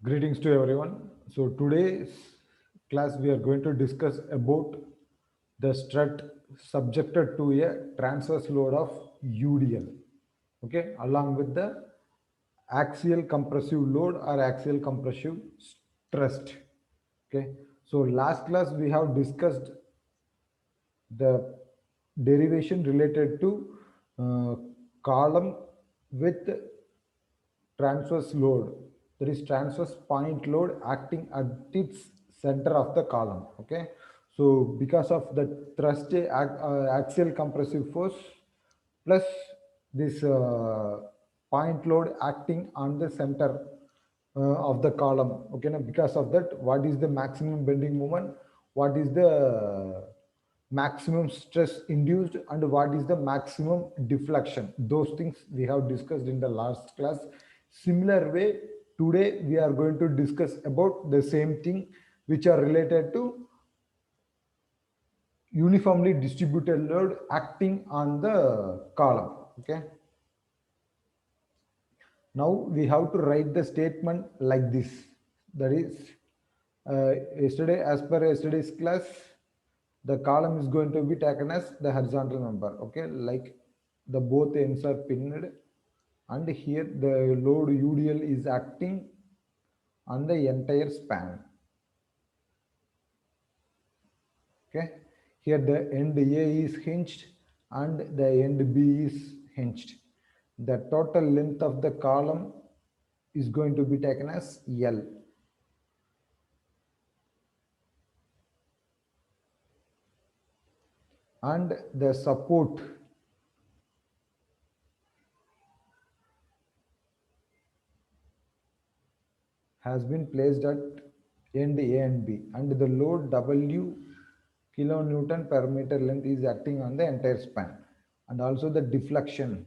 Greetings to everyone. So today's class we are going to discuss about the strut subjected to a transverse load of UDL. Okay, along with the axial compressive load or axial compressive stress. Okay, so last class we have discussed the derivation related to uh, column with transverse load, there is transverse point load acting at its center of the column. Okay, so because of the thrust axial compressive force plus this point load acting on the center of the column. Okay, now because of that, what is the maximum bending moment, what is the maximum stress induced, and what is the maximum deflection, those things we have discussed in the last class. Similar way, today we are going to discuss about the same thing, which are related to uniformly distributed load acting on the column. Okay, now we have to write the statement like this. That is, yesterday, as per yesterday's class, the column is going to be taken as the horizontal member. Okay, like the both ends are pinned, and here the load UDL is acting on the entire span. Okay, here the end A is hinged and the end B is hinged. The total length of the column is going to be taken as L. And the support has been placed at end A and B, and the load W kilonewton per meter length is acting on the entire span, and also the deflection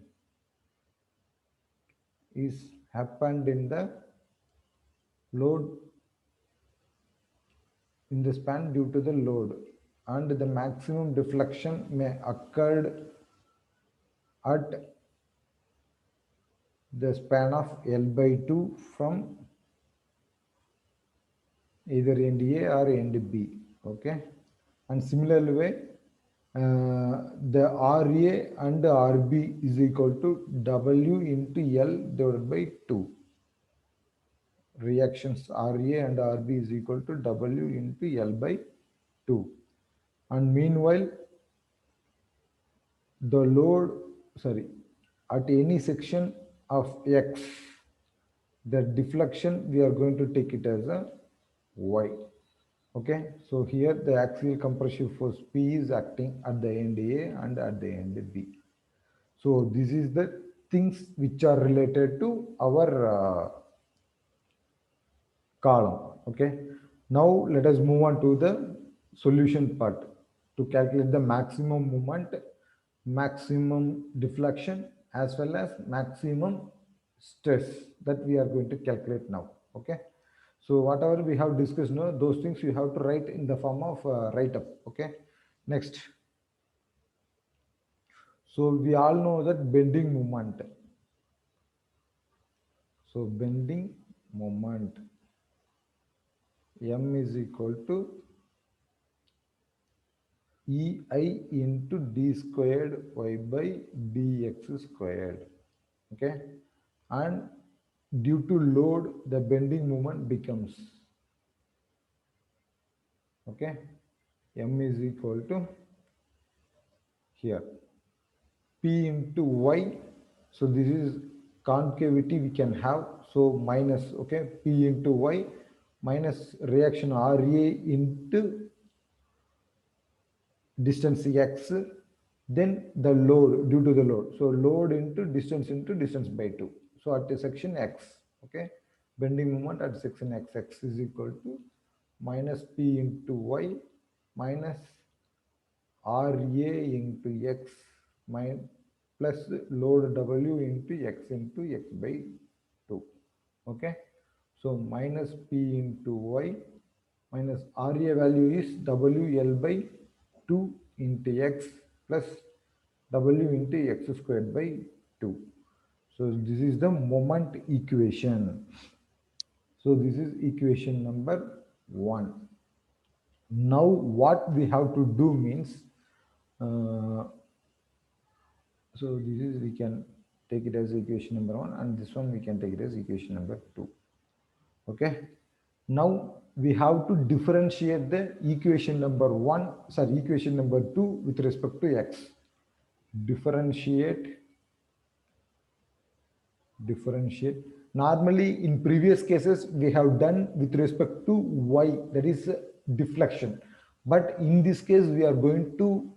is happened in the load in the span due to the load, and the maximum deflection may occurred at the span of L by 2 from either end A or end B. Okay, and similarly way, the RA and RB is equal to W into L divided by 2. Reactions RA and RB is equal to W into L by 2. And meanwhile, the load, sorry, at any section of X, the deflection we are going to take it as a Y. Okay, so here the axial compressive force P is acting at the end A and at the end B. So this is the things which are related to our column. Okay, now let us move on to the solution part to calculate the maximum moment, maximum deflection, as well as maximum stress that we are going to calculate now. Okay, so whatever we have discussed now, those things you have to write in the form of write up. Okay, next. So we all know that bending moment. So bending moment M is equal to EI into D squared Y by dx squared. Okay, and due to load, the bending moment becomes, okay, M is equal to here P into Y. So this is concavity we can have. So minus, okay, P into Y minus reaction RA into distance X, then the load due to the load. So load into distance by 2. So at the section X, okay, bending moment at section X, X is equal to minus P into Y minus RA into X plus load W into X by 2. Okay, so minus P into Y minus RA value is WL by 2 into X plus W into X squared by 2. So this is the moment equation. So this is equation number 1. Now what we have to do means, uh, so this is, we can take it as equation number 1, and this one we can take it as equation number 2. Okay. Now we have to differentiate the equation number 1, sorry, equation number 2 with respect to x. Differentiate. Normally in previous cases we have done with respect to y, that is deflection. But in this case we are going to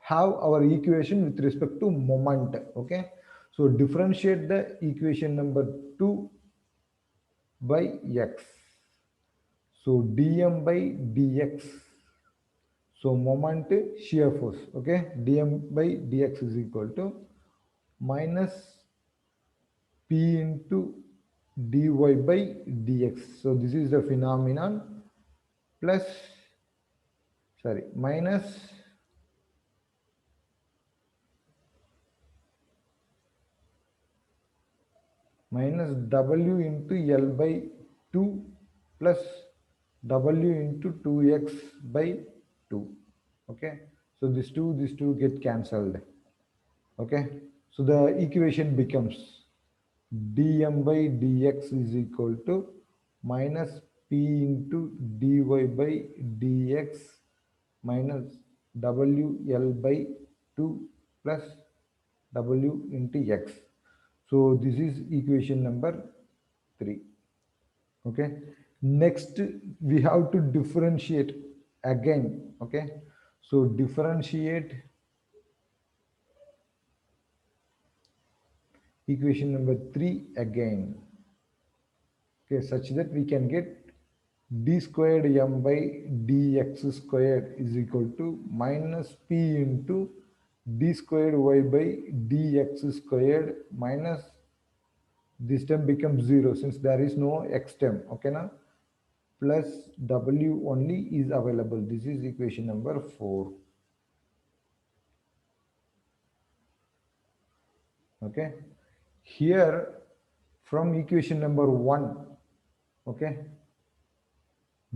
have our equation with respect to moment. Okay. So differentiate the equation number 2 by x. So dm by dx. So moment shear force. Okay. dm by dx is equal to minus p into dy by dx. So this is the phenomenon, plus, sorry, minus w into L by 2 plus w into 2x by 2. Okay. So these two get cancelled. Okay. So the equation becomes dm by dx is equal to minus p into dy by dx minus wl by 2 plus w into x. So this is equation number 3. Okay. Next we have to differentiate again. Okay. So differentiate equation number 3 again. Okay, such that we can get d squared m by dx squared is equal to minus p into d squared y by dx squared minus, this term becomes 0 since there is no x term. Okay, now plus w only is available. This is equation number 4. Okay, here from equation number 1, okay,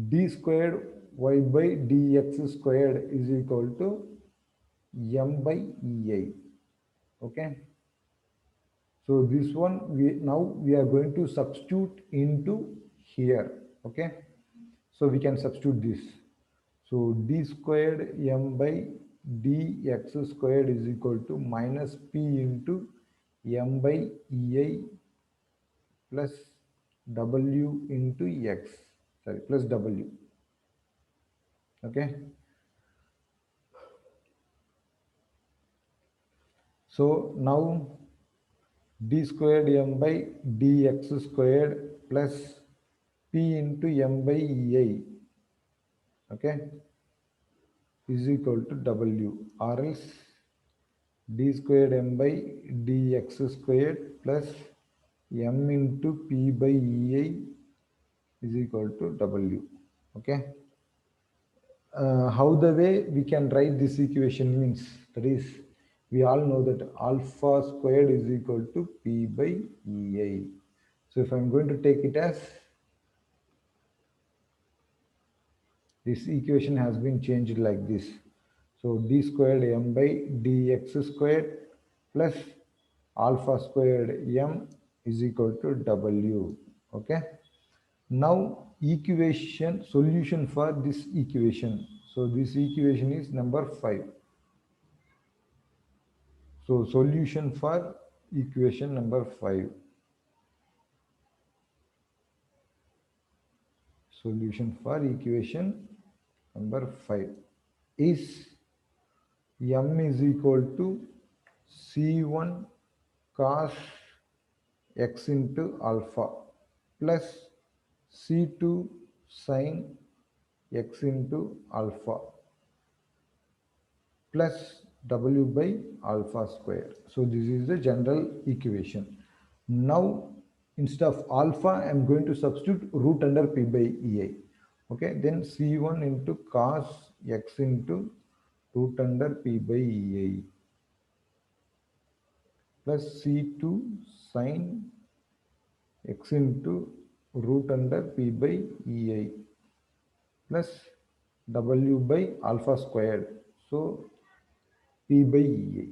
d squared y by dx squared is equal to m by ei. Okay, so this one we are going to substitute into here. Okay, so we can substitute this. So d squared m by dx squared is equal to minus p into m by ei plus w into x, sorry, plus w. Okay, so now d squared m by dx squared plus p into m by ei, okay, is equal to w, or else d squared m by dx squared plus m into p by ei is equal to w. Okay, how the way we can write this equation means, that is, we all know that alpha squared is equal to p by ei. So if I'm going to take it as, this equation has been changed like this. So d squared m by dx squared plus alpha squared m is equal to w. Okay. Now equation solution for this equation. So this equation is number 5. So solution for equation number 5. Solution for equation number 5 is m is equal to c1 cos x into alpha plus c2 sin x into alpha plus w by alpha square. So this is the general equation. Now instead of alpha, I am going to substitute root under p by ei. Okay, then c1 into cos x into root under p by ei plus c2 sin x into root under P by EI plus W by alpha squared. So P by EI.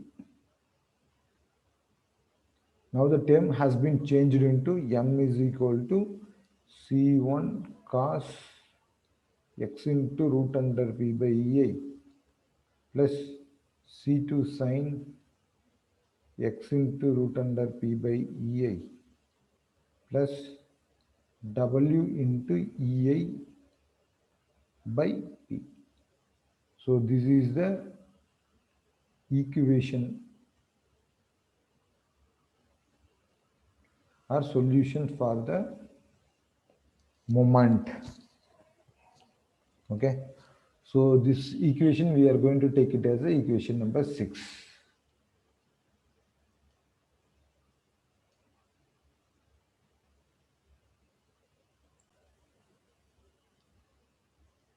Now the term has been changed into M is equal to C1 cos X into root under P by EI plus C2 sin X into root under P by EI plus W into EI by P. So this is the equation or solution for the moment. Okay. So this equation we are going to take it as a equation number 6.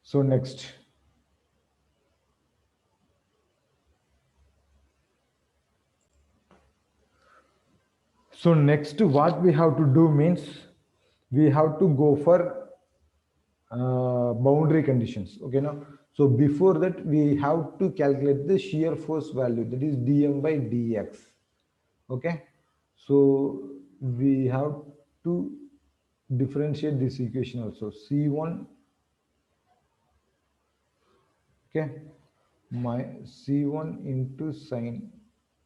So next. So next what we have to do means we have to go for boundary conditions. Okay, now so before that we have to calculate the shear force value, that is dm by dx. Okay, so we have to differentiate this equation also. C1, okay, my C1 into sine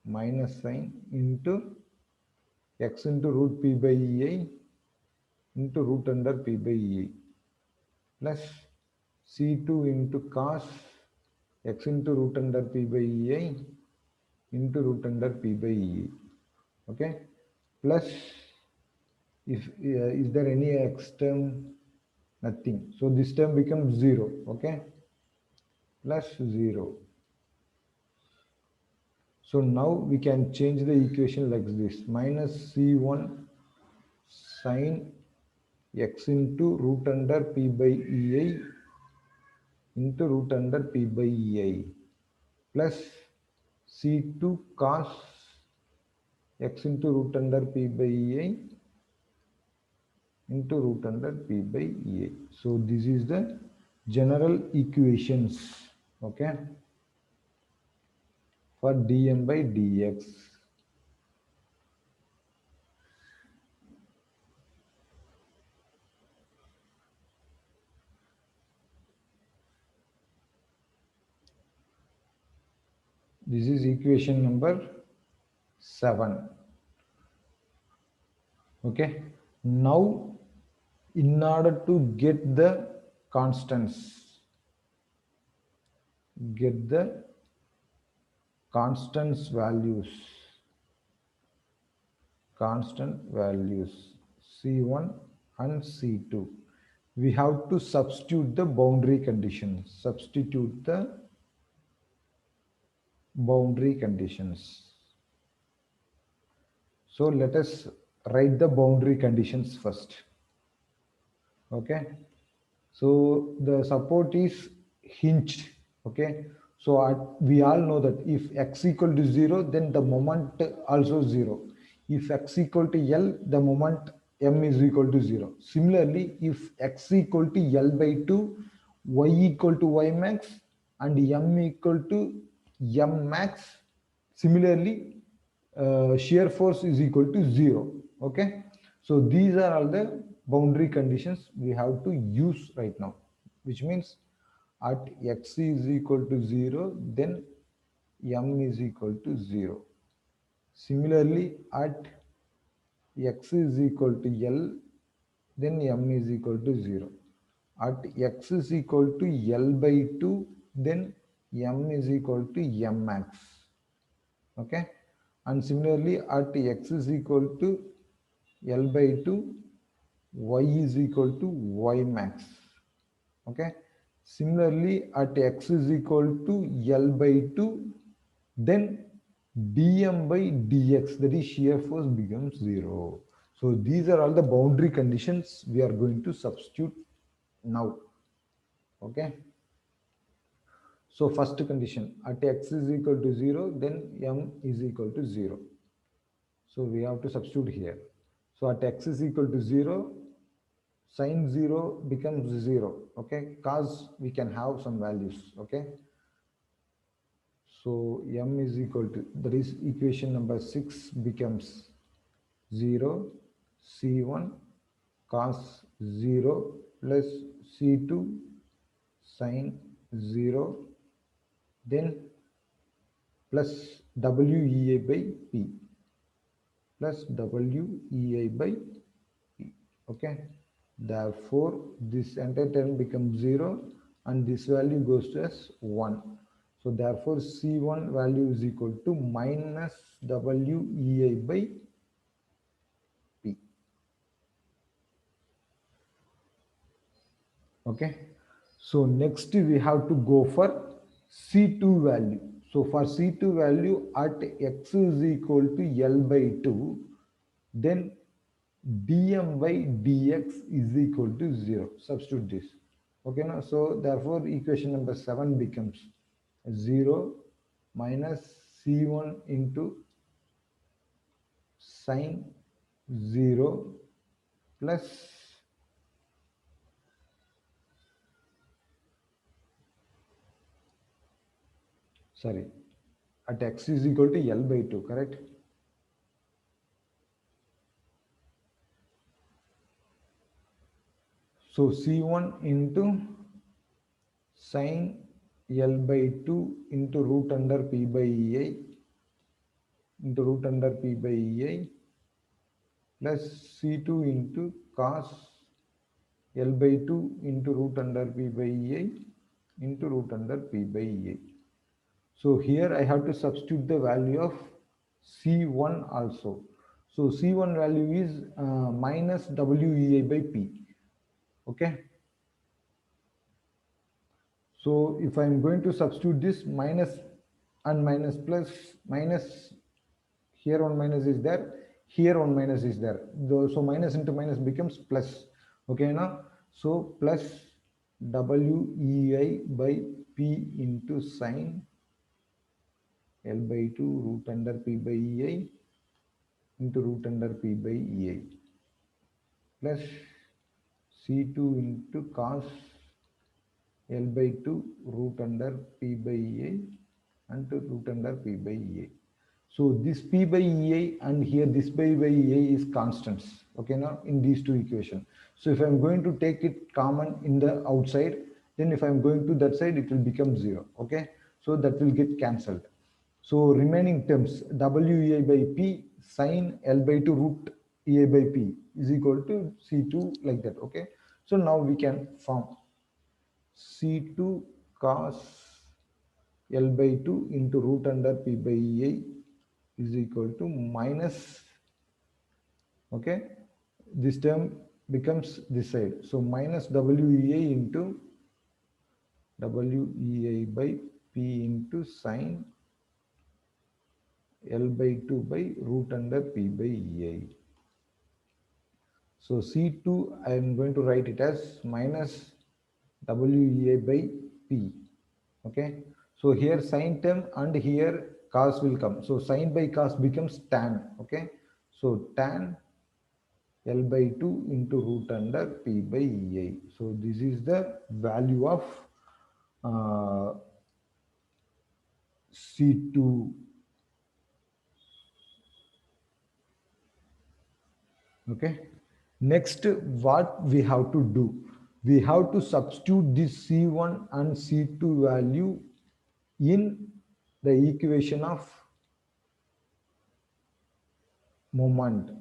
minus sine into x into root P by EI into root under P by EI plus C2 into cos x into root under P by EI into root under P by EI. Okay, plus if is there any x term? Nothing. So this term becomes 0. Okay, plus 0. So now we can change the equation like this: minus C1 sine x into root under P by EI into root under P by EI plus C2 cos x into root under P by EI into root under P by EI. So this is the general equations, okay, for dm by dx. This is equation number 7. Okay, now in order to get the constants, values, constant values C1 and C2, we have to substitute the boundary conditions. So let us write the boundary conditions first. Okay, so the support is hinged. Okay, so we all know that if x equal to 0, then the moment also 0. If x equal to L, the moment m is equal to 0. Similarly, if x equal to L by 2, y equal to y max, and m equal to m max, similarly shear force is equal to 0. Okay, so these are all the boundary conditions we have to use right now, which means at x is equal to 0, then m is equal to 0. Similarly, at x is equal to L, then m is equal to 0. At x is equal to L by 2, then m is equal to m max. Okay, and similarly at x is equal to L by 2, y is equal to y max. Okay, similarly at x is equal to L by 2, then dm by dx, that is shear force, becomes 0. So these are all the boundary conditions we are going to substitute now. Okay, so first condition, at x is equal to 0, then m is equal to 0. So we have to substitute here. So at x is equal to 0, Sine 0 becomes 0. Okay, cos we can have some values. Okay, so m is equal to, that is equation number 6 becomes 0 c1 cos 0 plus c2 sine 0, then plus WEA by P, plus WEA by P. Okay, therefore this entire term becomes 0 and this value goes to as 1. So therefore C1 value is equal to minus WEA by P. Okay, so next we have to go for C2 value. So for C2 value at x is equal to L by 2, then dm by dx is equal to 0. Substitute this. Okay, now so therefore equation number 7 becomes 0 minus c1 into sine 0 plus, sorry, at x is equal to L by 2, correct? So C1 into sine L by 2 into root under P by EI into root under P by EI plus C2 into cos L by 2 into root under P by EI into root under P by EI. So here I have to substitute the value of C1 also. So C1 value is minus WEI by P. Okay. So if I am going to substitute this minus and minus plus, minus, here one minus is there, here one minus is there. So minus into minus becomes plus. Okay, now so plus WEI by P into sine L by 2 root under P by EI into root under P by EI plus C2 into cos L by 2 root under P by EI and to root under P by EI. So this P by EI and here this P by EI is constants. Okay, now in these two equations. So if I'm going to take it common in the outside, then if I'm going to that side, it will become 0. Okay, so that will get cancelled. So remaining terms WEI by P sine L by 2 root EI by P is equal to C2 like that. Okay, so now we can form C2 cos L by 2 into root under P by EI is equal to minus, okay, this term becomes this side. So minus WEI into WEI by P into sine L by 2 by root under P by EI. So C2 I am going to write it as minus WEI by P. Okay, so here sine term and here cos will come. So sine by cos becomes tan. Okay, so tan L by 2 into root under P by EI. So this is the value of C2. Okay, next what we have to do, we have to substitute this C1 and C2 value in the equation of moment,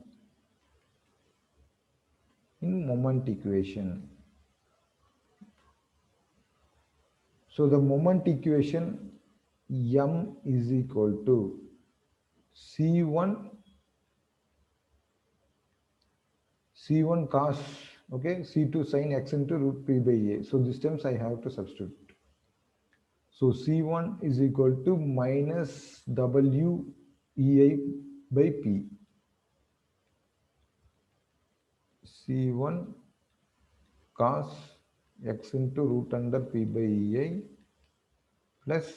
in moment equation. So the moment equation m is equal to C1 cos, okay, C2 sin x into root P by A. So these terms I have to substitute. So C1 is equal to minus WEI by P. C1 cos x into root under P by EI plus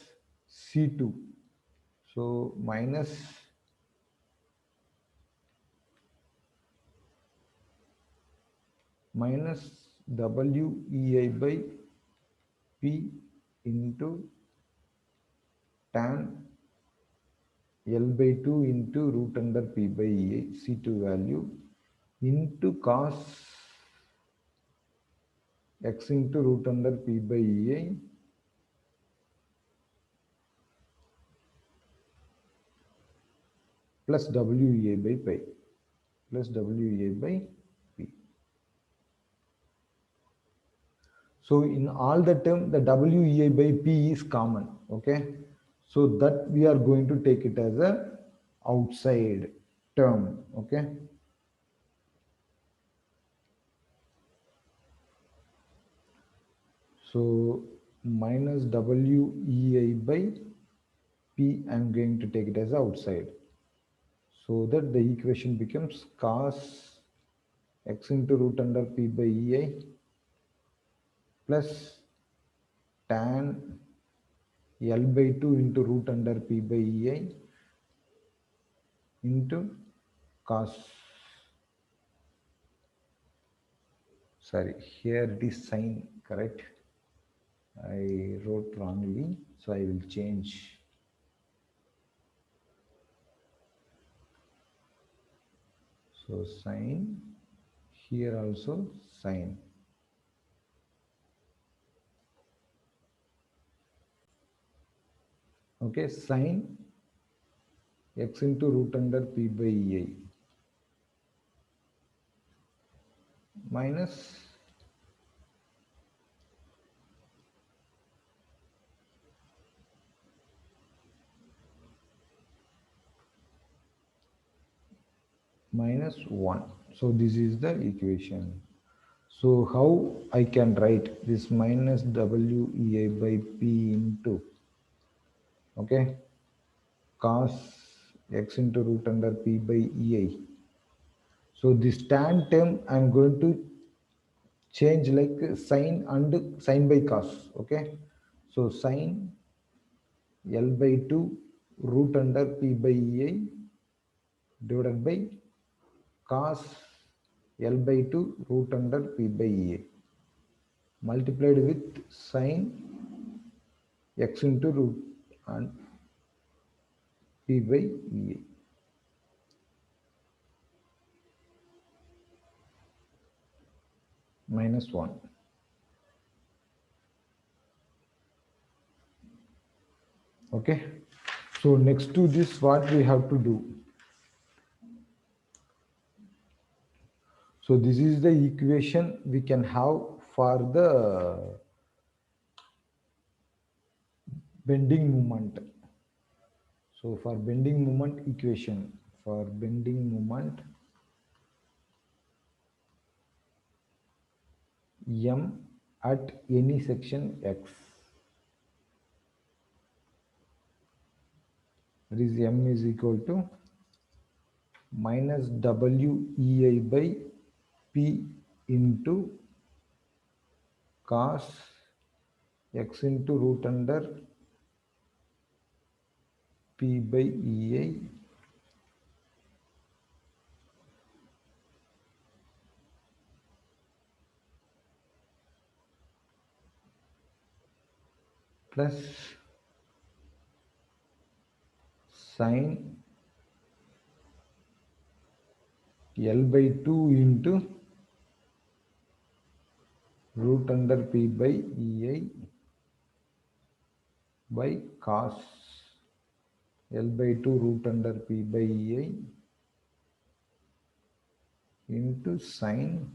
C2. So minus minus WEI by P into tan L by 2 into root under P by EI, C2 value, into cos X into root under P by EI plus WEA by pi plus WEA by P. So in all the term, the WEA by P is common, okay? So that we are going to take it as a outside term, okay? So minus WEI by P, I'm going to take it as outside. So that the equation becomes cos X into root under P by EI plus tan L by 2 into root under P by EI into cos, sorry, here it is sin, correct? I wrote wrongly, so I will change. So sin, here also sin. Okay, sin X into root under P by EI minus minus 1. So this is the equation. So how I can write this minus WEI by P into, okay, cos X into root under P by EI. So this tan term I'm going to change like sine and sine by cos, okay. So sine L by 2 root under P by EI divided by cos L by 2 root under P by EA multiplied with sine X into root and P by EA minus 1. Okay. So next to this, what we have to do? So this is the equation we can have for the bending moment. So for bending moment equation, for bending moment M at any section X, that is M is equal to minus WEI by P into cos X into root under P by EI plus sine L by 2 into root under P by EI by cos L by 2 root under P by EI into sine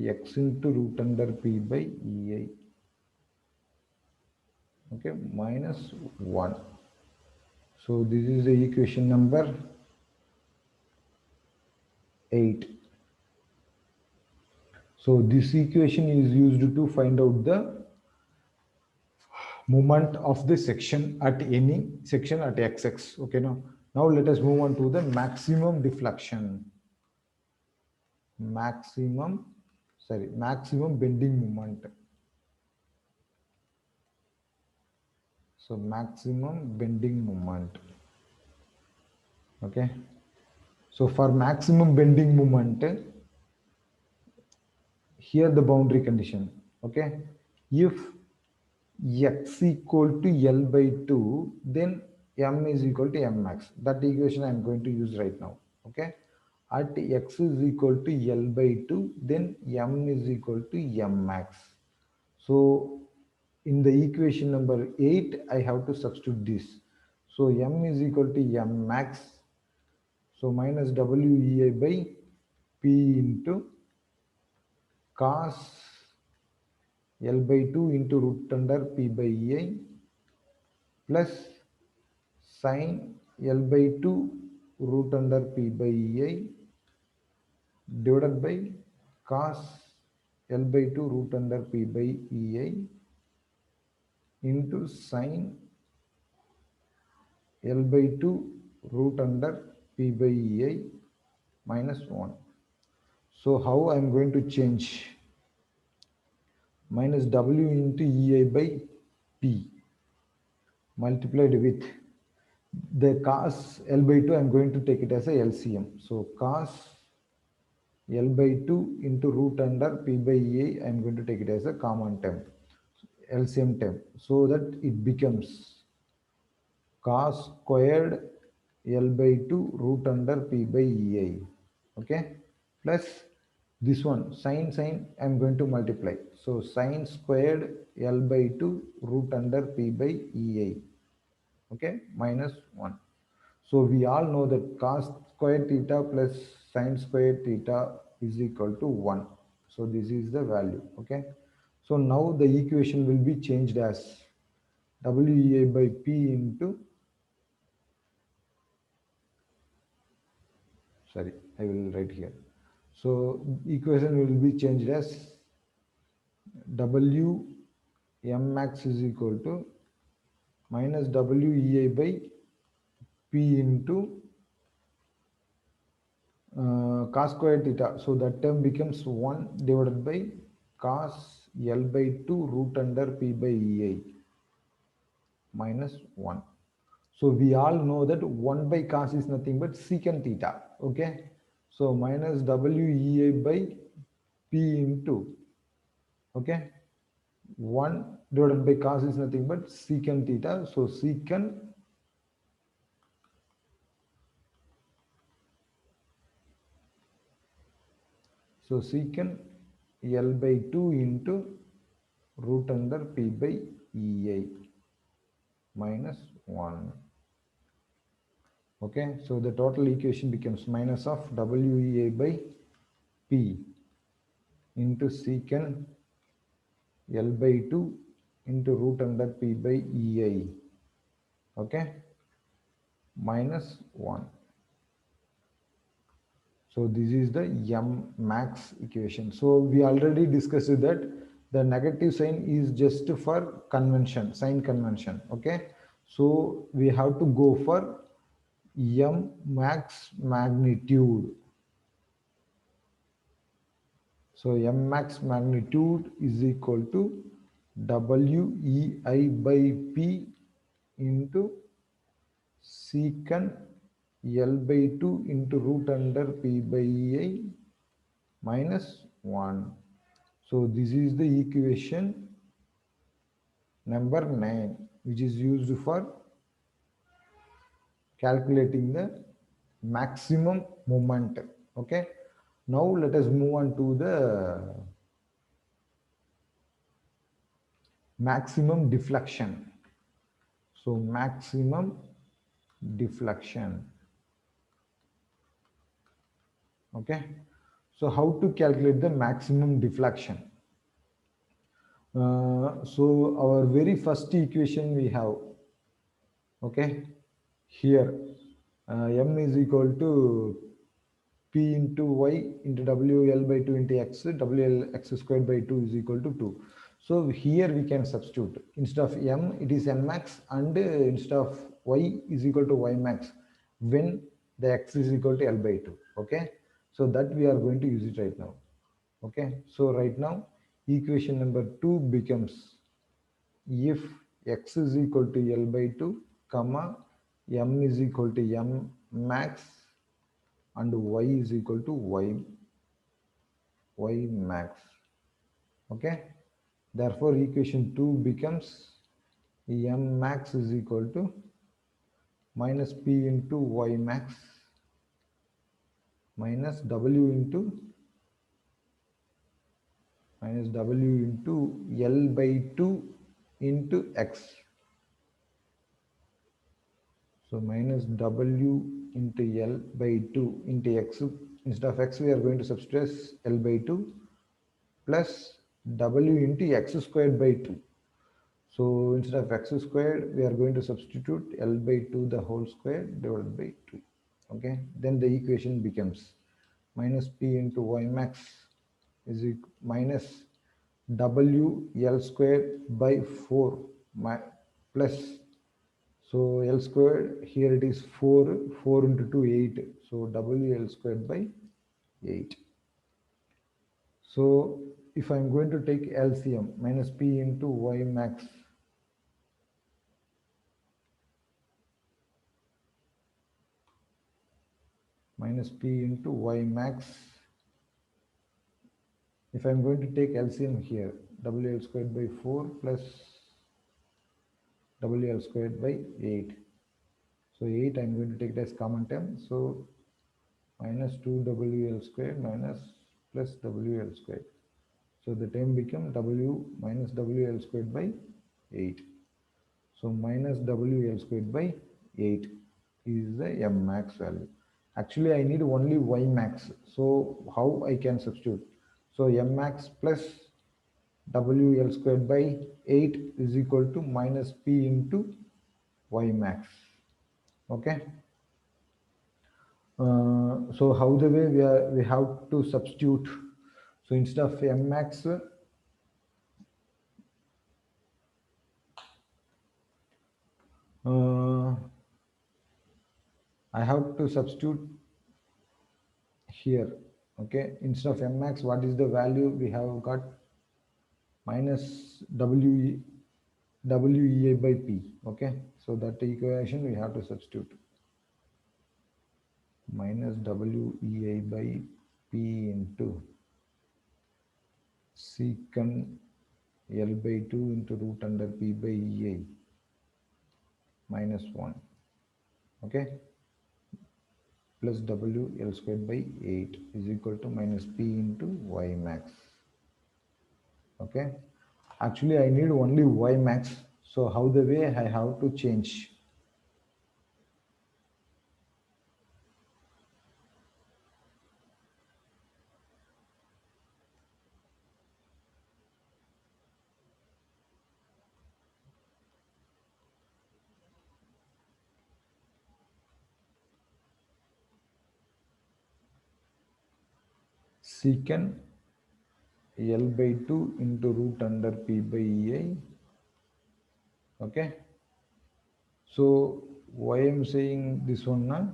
X into root under P by EI, okay, minus 1. So this is the equation number 8. So this equation is used to find out the moment of the section at any section at XX. Okay, now let us move on to the maximum deflection. Maximum bending moment. So maximum bending moment. Okay. So for maximum bending moment, here the boundary condition. Okay, if x equal to L by 2, then m is equal to m max. That equation I am going to use right now. Okay, at x is equal to L by 2, then m is equal to m max. So in the equation number 8, I have to substitute this. So m is equal to m max. So minus WEI by P into cos L by 2 into root under P by EI plus sin L by 2 root under P by EI divided by cos L by 2 root under P by EI into sin L by 2 root under P by EI minus 1. So how I am going to change? Minus W into EI by P multiplied with the cos L by 2, I am going to take it as a LCM. So cos L by 2 into root under P by EI, I am going to take it as a common term, LCM term, so that it becomes cos squared L by 2 root under P by EI. Okay, plus this one sin I am going to multiply. So sin squared L by 2 root under P by EI. Okay, minus 1. So we all know that cos square theta plus sin square theta is equal to 1. So this is the value. Okay, so now the equation will be changed as WEA by P into, sorry, I will write here. So equation will be changed as W m max is equal to minus WEA by P into cos square theta. So that term becomes 1 divided by cos L by 2 root under P by EI minus 1. So we all know that 1 by cos is nothing but secant theta. Okay. So minus WEA by P into, okay, 1 divided by cos is nothing but secant theta. So secant L by 2 into root under P by EI minus 1. Okay, so the total equation becomes minus of WEA by P into secant L by 2 into root under P by EI. Okay, minus 1. So this is the m max equation. So we already discussed that the negative sign is just for convention, sign convention. Okay, so we have to go for m max magnitude. So m max magnitude is equal to WEI by P into secant L by 2 into root under P by EI minus 1. So this is the equation number 9, which is used for calculating the maximum moment. Okay. Now let us move on to the maximum deflection. So maximum deflection. Okay. So how to calculate the maximum deflection? So our very first equation we have, okay, here m is equal to P into y into WL by 2 into x, WL x squared by 2 is equal to 2. So here we can substitute. Instead of m, it is n max, and instead of y is equal to y max when the x is equal to L by 2. Okay. So that we are going to use it right now. Okay. So right now, equation number 2 becomes if x is equal to L by 2, comma, m is equal to m max and y is equal to y max. Okay, therefore equation 2 becomes m max is equal to minus p into y max minus w into L by 2 into x. So minus w into L by 2 into x. Instead of x, we are going to substitute L by 2 plus w into x squared by 2. So instead of x squared, we are going to substitute L by 2 the whole square divided by 2. Okay, then the equation becomes minus p into y max is minus w L squared by 4 plus, so L squared, here it is 4, 4 into 2, 8. So W L squared by 8. So if I'm going to take LCM, minus P into Y max, minus P into Y max, if I'm going to take LCM here, WL squared by 4 plus WL squared by 8. So 8 I'm going to take it as common term. So minus 2WL squared minus plus WL squared. So the term become W minus WL squared by 8. So minus WL squared by 8 is the M max value. Actually, I need only Y max. So how I can substitute? So M max plus WL squared by 8 is equal to minus P into Y max. Okay. So how the way we have to substitute? So instead of M max, I have to substitute here. Okay, instead of m max, what is the value we have got? Minus WEA by P. Okay, so that equation we have to substitute. Minus WEA by P into secant L by 2 into root under P by EA minus 1. Okay, plus WL squared by 8 is equal to minus P into Y max. Okay, actually I need only Y max. So how the way I have to change? Secant L by 2 into root under P by EI. Okay. So why I'm saying this one now?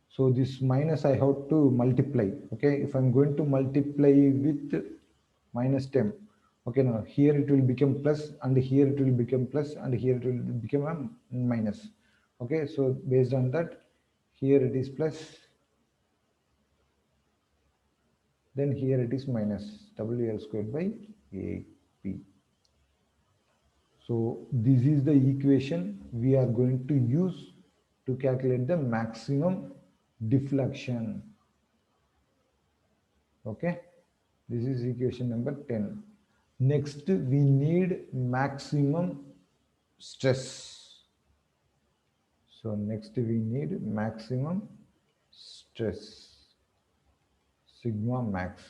So this minus I have to multiply. Okay. If I'm going to multiply with minus 10. Okay. Now here it will become plus and here it will become plus and here it will become a minus. Okay. So based on that, here it is plus, then here it is minus WL squared by 8P. So this is the equation we are going to use to calculate the maximum deflection. Okay, this is equation number 10. Next, we need maximum stress. So next we need maximum stress, sigma max.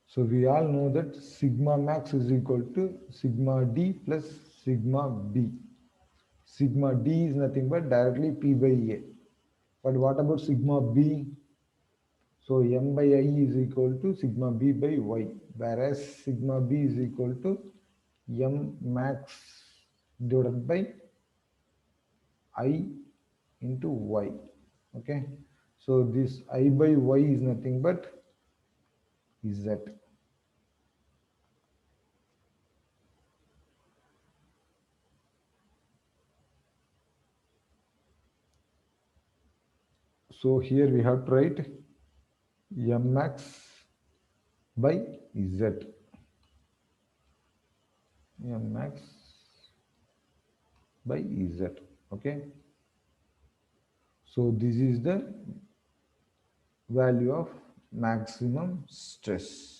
So we all know that sigma max is equal to sigma D plus sigma B. Sigma D is nothing but directly P by A. But what about sigma B? So M by I is equal to sigma B by Y, whereas sigma B is equal to M max divided by I into Y. Okay. So this I by Y is nothing but Z. So here we have to write M max by z, mx by z. Okay, so this is the value of maximum stress.